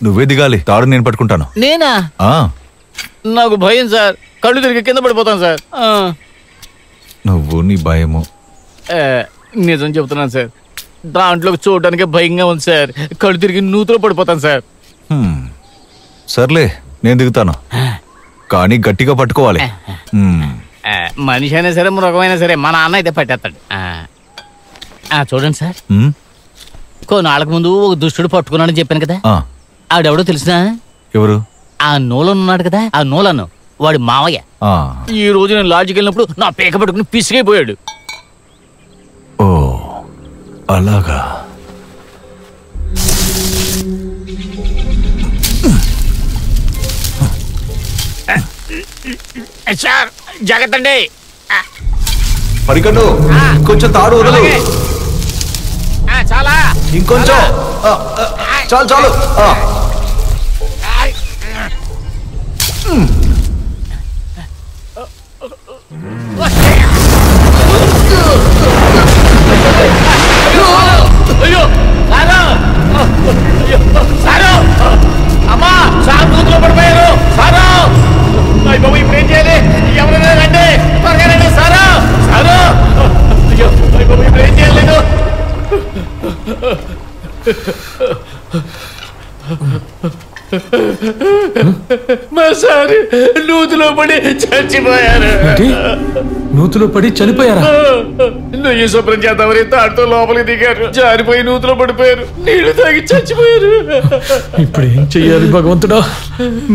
నువ్వే దిగాలి, తాడు నేను పట్టుకుంటాను. నేనా? నాకు భయం సార్, కళ్ళు తిరిగి కింద పడిపోతాను సార్. నువ్వు నీ భయము. నిజం చెప్తున్నాను సార్, దాంట్లోకి చూడడానికి భయంగా ఉంది సార్. కళ్ళు తిరిగి నూతులో పడిపోతాను సార్. సర్లే నేను దిగుతాను, కానీ గట్టిగా పట్టుకోవాలి. మనిషి అయినా సరే మృగమైనా సరే మా నాన్న అయితే పట్టేస్తాడు. చూడండి సార్, కొన్నాళ్ళకు ముందు ఒక దుష్టుడు పట్టుకున్నాడని చెప్పాను కదా, ఆవిడెవడో తెలిసినా? ఎవరు? ఆ నూలను ఉన్నాడు కదా, ఆ నూలను వాడి మావయ్య. ఈ రోజు నేను లాడ్జికి వెళ్ళినప్పుడు నా పేక పట్టుకుని పిసిగైపోయాడు. ఓ అలాగా. సార్ జాగ్రత్త అండి. పరికను కొంచెం తాడు వదలు. చాలా ఇంకొంచెం. చాలు చాలు. అయ్యో సారు, సారు, అమ్మా సార్ నూతులో పడిపోయారు. సారు, అయ్య బాబు ఇప్పుడు ఏం చేయాలి? ఎవరైనా రండి, త్వరగా రండి. సారు, సారు, అయ్యో అయ్య బాబు ఇప్పుడు ఏం చేయలేదు. మా సార్ నూతులో పడి చచ్చిపోయారు. నూతులో పడి చనిపోయారా? నువ్వు శుభ్రం చేద్దామని తాడుతో లోపలికి దిగారు, జారిపోయి నూతులో పడిపోయారు, నీళ్లు తాగి చచ్చిపోయారు. ఇప్పుడు ఏం చెయ్యాలి భగవంతుడా?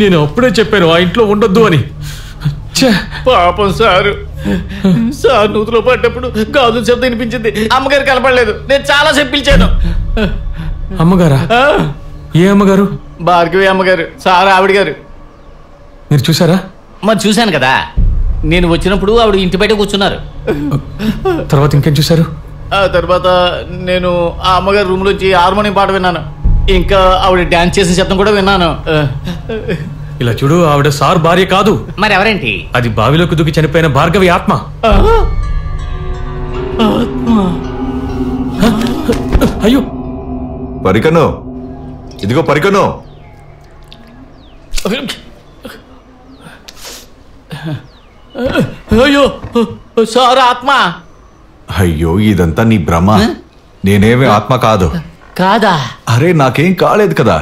నేను అప్పుడే చెప్పాను ఆ ఇంట్లో ఉండొద్దు అని. పాపం సారు, సార్ నూతులో పడ్డప్పుడు గాజుల శబ్దం వినిపించింది. అమ్మగారు కనపడలేదు, నేను చాలా సేపు పిలిచాను. అమ్మగారా? ఏ అమ్మగారు? భార్గవి అమ్మగారు, సార్ ఆవిడ గారు. మీరు చూసారా? మరి చూశాను కదా, నేను వచ్చినప్పుడు ఆవిడ ఇంటి బయట కూర్చున్నారు. తర్వాత ఇంకేం చూశారు? ఆ తర్వాత నేను ఆ అమ్మగారి రూమ్ లోంచి హార్మోనియం పాట విన్నాను, ఇంకా ఆవిడ డాన్స్ చేసిన శబ్దం కూడా విన్నాను. ఇలా చూడు, ఆవిడ సార్ భార్య కాదు. మరి ఎవరేంటి? అది బావిలోకి దూకి చనిపోయిన భార్గవి ఆత్మ. అయ్యో పరికను, ఇదిగో పరికను. అయ్యో సార్ ఆత్మ. అయ్యో ఇదంతా నీ భ్రమ, నేనేమి ఆత్మ కాదు. కాదా? అరే నాకేం కాలేదు కదా.